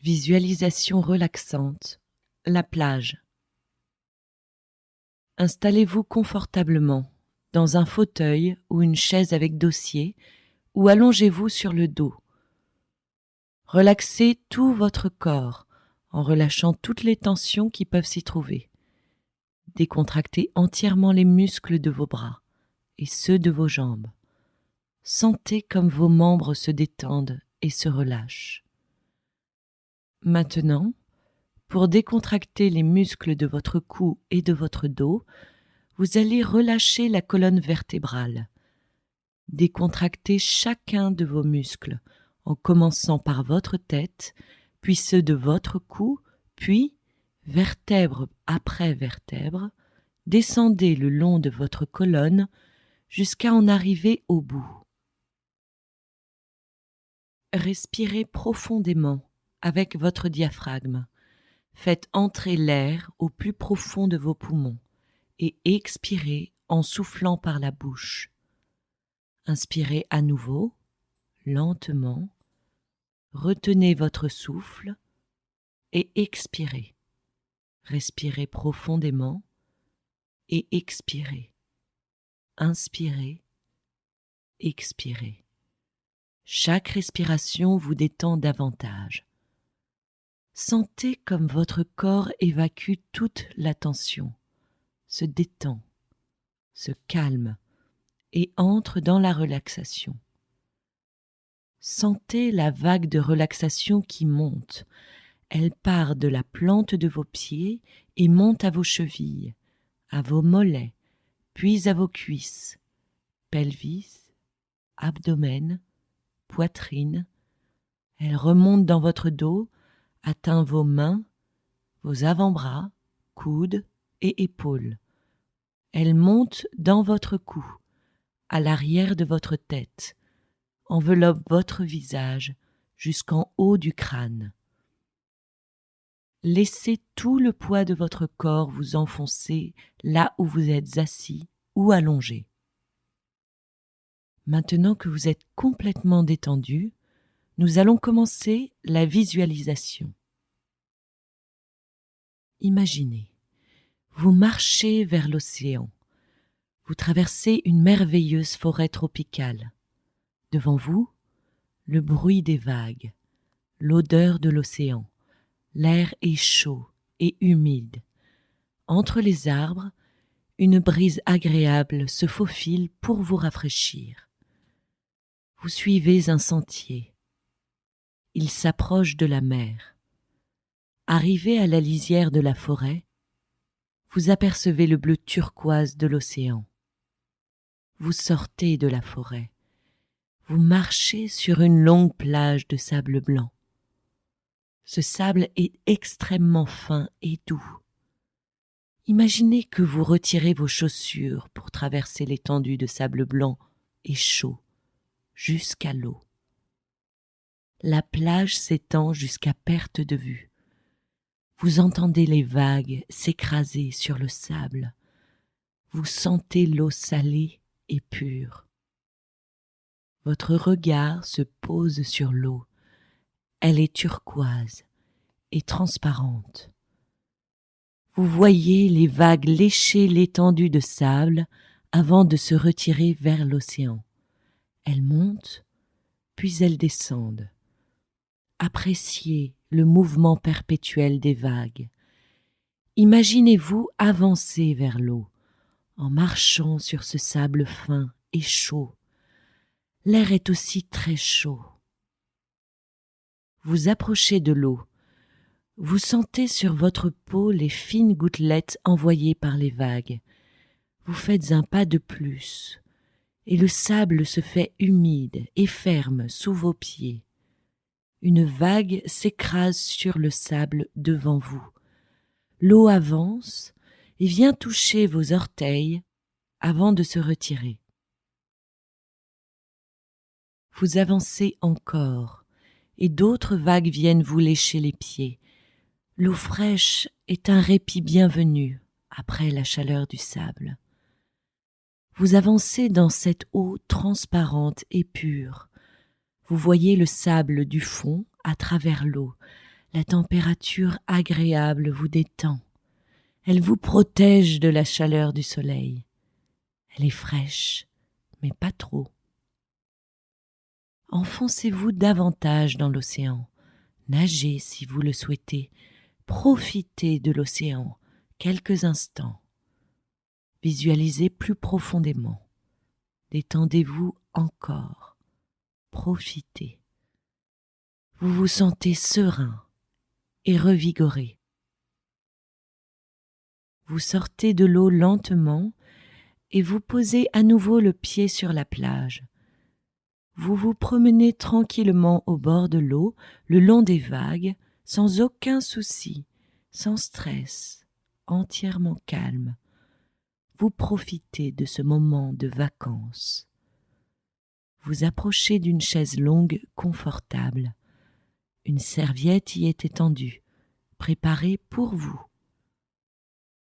Visualisation relaxante, la plage. Installez-vous confortablement dans un fauteuil ou une chaise avec dossier ou allongez-vous sur le dos. Relaxez tout votre corps en relâchant toutes les tensions qui peuvent s'y trouver. Décontractez entièrement les muscles de vos bras et ceux de vos jambes. Sentez comme vos membres se détendent et se relâchent. Maintenant, pour décontracter les muscles de votre cou et de votre dos, vous allez relâcher la colonne vertébrale. Décontractez chacun de vos muscles en commençant par votre tête, puis ceux de votre cou, puis, vertèbre après vertèbre, descendez le long de votre colonne jusqu'à en arriver au bout. Respirez profondément avec votre diaphragme. Faites entrer l'air au plus profond de vos poumons et expirez en soufflant par la bouche. Inspirez à nouveau, lentement. Retenez votre souffle et expirez. Respirez profondément et expirez. Inspirez, expirez. Chaque respiration vous détend davantage. Sentez comme votre corps évacue toute la tension, se détend, se calme et entre dans la relaxation. Sentez la vague de relaxation qui monte. Elle part de la plante de vos pieds et monte à vos chevilles, à vos mollets, puis à vos cuisses, pelvis, abdomen, poitrine. Elle remonte dans votre dos, atteint vos mains, vos avant-bras, coudes et épaules. Elle monte dans votre cou, à l'arrière de votre tête, enveloppe votre visage jusqu'en haut du crâne. Laissez tout le poids de votre corps vous enfoncer là où vous êtes assis ou allongé. Maintenant que vous êtes complètement détendu, nous allons commencer la visualisation. Imaginez, vous marchez vers l'océan. Vous traversez une merveilleuse forêt tropicale. Devant vous, le bruit des vagues, l'odeur de l'océan. L'air est chaud et humide. Entre les arbres, une brise agréable se faufile pour vous rafraîchir. Vous suivez un sentier. Il s'approche de la mer. Arrivé à la lisière de la forêt, vous apercevez le bleu turquoise de l'océan. Vous sortez de la forêt. Vous marchez sur une longue plage de sable blanc. Ce sable est extrêmement fin et doux. Imaginez que vous retirez vos chaussures pour traverser l'étendue de sable blanc et chaud jusqu'à l'eau. La plage s'étend jusqu'à perte de vue. Vous entendez les vagues s'écraser sur le sable. Vous sentez l'eau salée et pure. Votre regard se pose sur l'eau. Elle est turquoise et transparente. Vous voyez les vagues lécher l'étendue de sable avant de se retirer vers l'océan. Elles montent, puis elles descendent. Appréciez le mouvement perpétuel des vagues. Imaginez-vous avancer vers l'eau, en marchant sur ce sable fin et chaud. L'air est aussi très chaud. Vous approchez de l'eau. Vous sentez sur votre peau les fines gouttelettes envoyées par les vagues. Vous faites un pas de plus, et le sable se fait humide et ferme sous vos pieds. Une vague s'écrase sur le sable devant vous. L'eau avance et vient toucher vos orteils avant de se retirer. Vous avancez encore, et d'autres vagues viennent vous lécher les pieds. L'eau fraîche est un répit bienvenu après la chaleur du sable. Vous avancez dans cette eau transparente et pure. Vous voyez le sable du fond à travers l'eau. La température agréable vous détend. Elle vous protège de la chaleur du soleil. Elle est fraîche, mais pas trop. Enfoncez-vous davantage dans l'océan. Nagez si vous le souhaitez. Profitez de l'océan quelques instants. Visualisez plus profondément. Détendez-vous encore. Profitez. Vous vous sentez serein et revigoré. Vous sortez de l'eau lentement et vous posez à nouveau le pied sur la plage. Vous vous promenez tranquillement au bord de l'eau, le long des vagues, sans aucun souci, sans stress, entièrement calme. Vous profitez de ce moment de vacances. Vous approchez d'une chaise longue confortable. Une serviette y est étendue, préparée pour vous.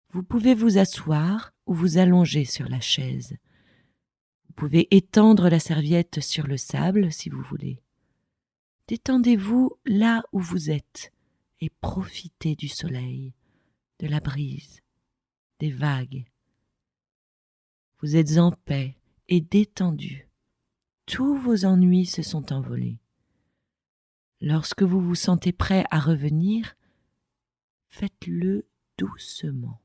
Vous pouvez vous asseoir ou vous allonger sur la chaise. Vous pouvez étendre la serviette sur le sable si vous voulez. Détendez-vous là où vous êtes et profitez du soleil, de la brise, des vagues. Vous êtes en paix et détendu. Tous vos ennuis se sont envolés. Lorsque vous vous sentez prêt à revenir, faites-le doucement.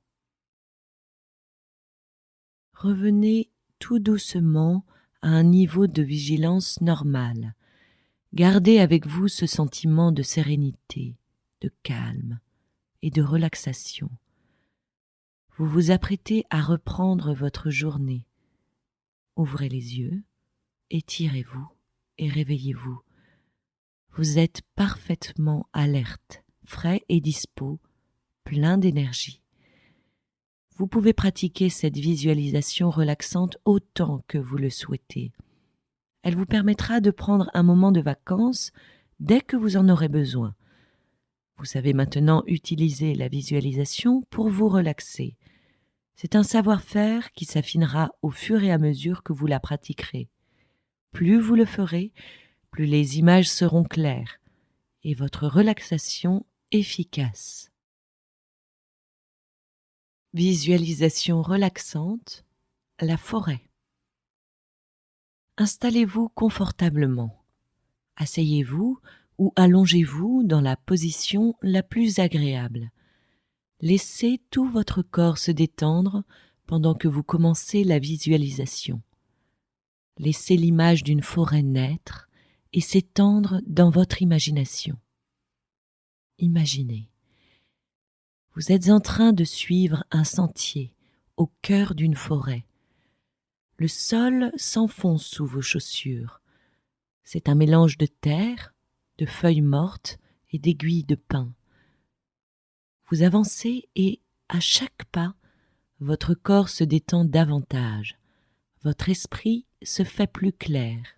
Revenez tout doucement à un niveau de vigilance normal. Gardez avec vous ce sentiment de sérénité, de calme et de relaxation. Vous vous apprêtez à reprendre votre journée. Ouvrez les yeux, étirez-vous et réveillez-vous. Vous êtes parfaitement alerte, frais et dispos, plein d'énergie. Vous pouvez pratiquer cette visualisation relaxante autant que vous le souhaitez. Elle vous permettra de prendre un moment de vacances dès que vous en aurez besoin. Vous savez maintenant utiliser la visualisation pour vous relaxer. C'est un savoir-faire qui s'affinera au fur et à mesure que vous la pratiquerez. Plus vous le ferez, plus les images seront claires et votre relaxation efficace. Visualisation relaxante, la forêt. Installez-vous confortablement. Asseyez-vous ou allongez-vous dans la position la plus agréable. Laissez tout votre corps se détendre pendant que vous commencez la visualisation. Laissez l'image d'une forêt naître et s'étendre dans votre imagination. Imaginez. Vous êtes en train de suivre un sentier au cœur d'une forêt. Le sol s'enfonce sous vos chaussures. C'est un mélange de terre, de feuilles mortes et d'aiguilles de pin. Vous avancez et, à chaque pas, votre corps se détend davantage. Votre esprit se fait plus clair.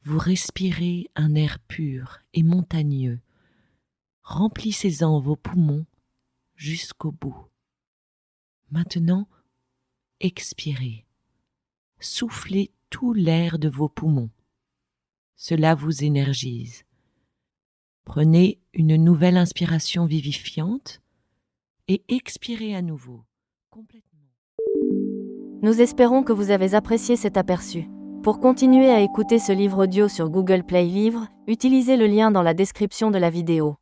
Vous respirez un air pur et montagneux. Remplissez-en vos poumons jusqu'au bout. Maintenant, expirez. Soufflez tout l'air de vos poumons. Cela vous énergise. Prenez une nouvelle inspiration vivifiante et expirez à nouveau, complètement. Nous espérons que vous avez apprécié cet aperçu. Pour continuer à écouter ce livre audio sur Google Play Livres, utilisez le lien dans la description de la vidéo.